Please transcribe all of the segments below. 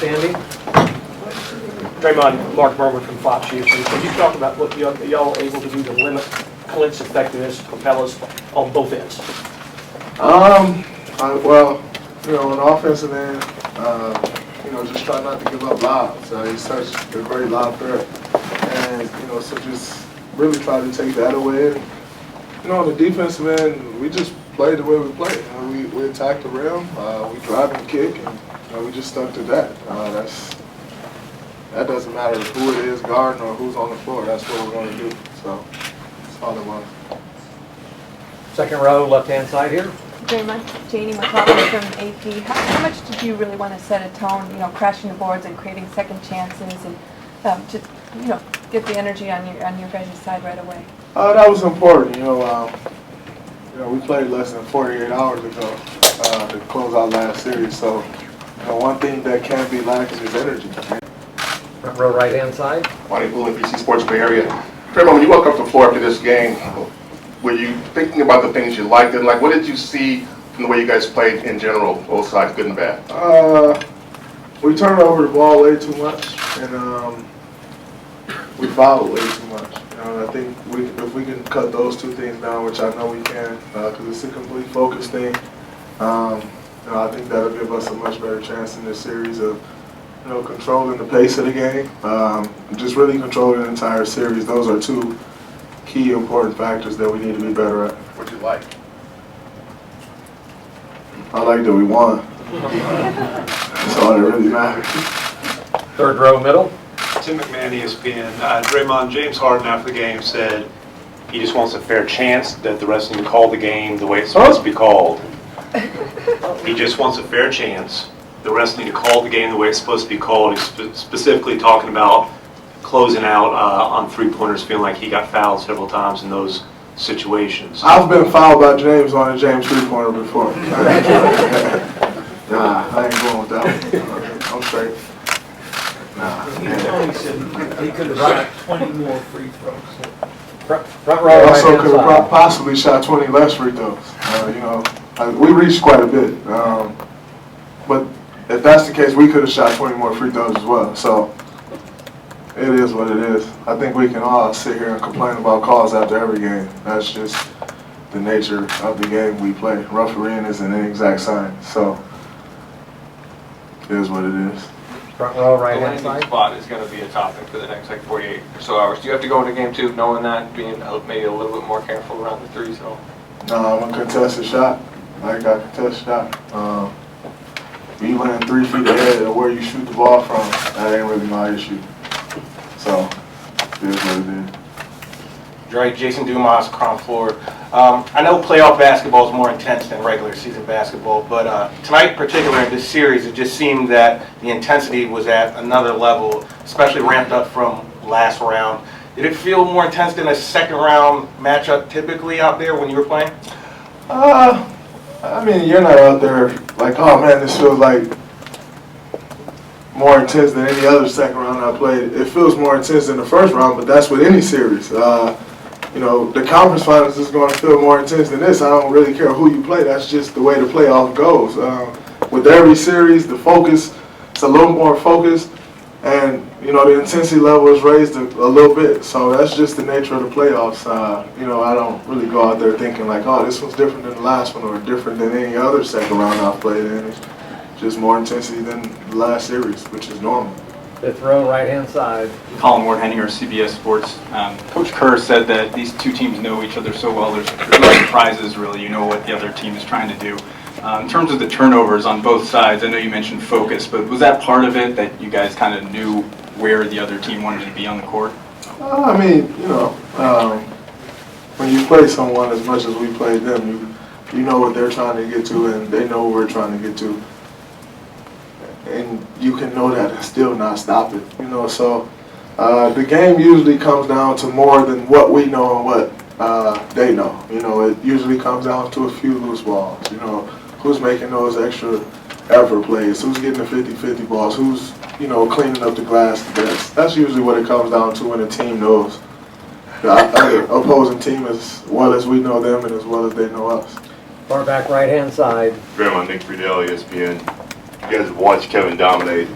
Sandy? Draymond, Mark Berman from Fox Houston. Could you talk about what y'all are able to do to limit Clint's effectiveness, propellers on both ends? Well, on the offensive end, just try not to give up lobs. He's such a great lob threat. And, so just really try to take that away. And, on the defensive end, we just played the way we played. We attacked the rim, we drive and kick, and we just stuck to that. That doesn't matter who it is, guarding or who's on the floor. That's what we're going to do. So that's all it was. Second row, left-hand side here. Draymond, Janie McCollum from AP. How much did you really want to set a tone, crashing the boards and creating second chances and just, get the energy on your guys' side right away? That was important. We played less than 48 hours ago to close our last series. So, one thing that can't be lacking is energy. Front row, right-hand side. Monty Poole, NBC Sports Bay Area. Draymond, when you woke up the floor after this game, were you thinking about the things you liked? And what did you see from the way you guys played in general, both sides, good and bad? We turned over the ball way too much, and we fouled way too much. I think if we can cut those two things down, which I know we can, because it's a complete focus thing, I think that'll give us a much better chance in this series of controlling the pace of the game, just really controlling the entire series. Those are two key important factors that we need to be better at. What did you like? I like that we won. That's all that really matters. Third row, middle. Tim McMahon, ESPN. Draymond, James Harden after the game said he just wants a fair chance that the refs need to call the game the way it's supposed to be called. He just wants a fair chance. The refs need to call the game the way it's supposed to be called. He's specifically talking about closing out on three-pointers, feeling like he got fouled several times in those situations. I've been fouled by James on a James three-pointer before. Nah, I ain't going with that one. I'm straight. Nah. He said he could have shot 20 more free throws. Front row, Also right-hand could have side. possibly shot 20 less free throws. We reached quite a bit. But if that's the case, we could have shot 20 more free throws as well. So it is what it is. I think we can all sit here and complain about calls after every game. That's just the nature of the game we play. Refereeing is an inexact science. So it is what it is. Front row, The right-hand landing side. spot is going to be a topic for the next 48 or so hours. Do you have to go into game two knowing that, being maybe a little bit more careful around the three zone? No, I'm a contested shot. I got a contested shot. You land 3 feet ahead of where you shoot the ball from, that ain't really my issue. So, it is what it is. Dre, Jason Dumas, Crown Floor. I know playoff basketball is more intense than regular season basketball, but tonight, particularly in this series, it just seemed that the intensity was at another level, especially ramped up from last round. Did it feel more intense than a second round matchup typically out there when you were playing? I mean, you're not out there like, oh man, this feels like more intense than any other second round I played. It feels more intense than the first round, but that's with any series. The conference finals is going to feel more intense than this. I don't really care who you play. That's just the way the playoff goes. With every series, the focus, it's a little more focused, and the intensity level is raised a little bit. So that's just the nature of the playoffs. I don't really go out there thinking like, oh, this one's different than the last one or different than any other second round I've played in. It's just more intensity than the last series, which is normal. Fifth row, right-hand side. Colin Ward-Henninger, CBS Sports. Coach Kerr said that these two teams know each other so well, there's no surprises really. You know what the other team is trying to do. In terms of the turnovers on both sides, I know you mentioned focus, but was that part of it, that you guys kind of knew where the other team wanted to be on the court? I mean, when you play someone as much as we played them, you know what they're trying to get to, and they know what we're trying to get to. And you can know that and still not stop it, So the game usually comes down to more than what we know and what they know. It usually comes down to a few loose balls. Who's making those extra effort plays? Who's getting the 50-50 balls? Who's cleaning up the glass the best? That's usually what it comes down to when a team knows the other opposing team as well as we know them and as well as they know us. Far back, right-hand side. Draymond, Nick Friedel, ESPN. You guys have watched Kevin dominate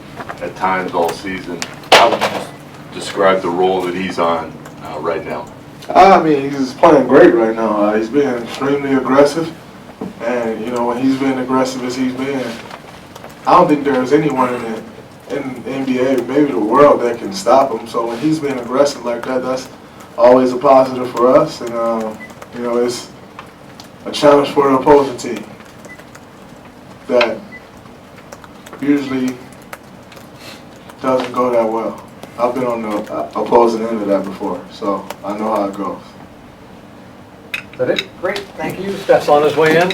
at times all season. How would you just describe the role that he's on right now? I mean, he's playing great right now. He's being extremely aggressive, and you know, when he's been aggressive as he's been, I don't think there's anyone in the NBA, maybe the world, that can stop him. So when he's being aggressive like that, that's always a positive for us, and you know, it's a challenge for the opposing team that usually doesn't go that well. I've been on the opposing end of that before, so I know how it goes. Is that it? Great, thank you. Steph's on his way in.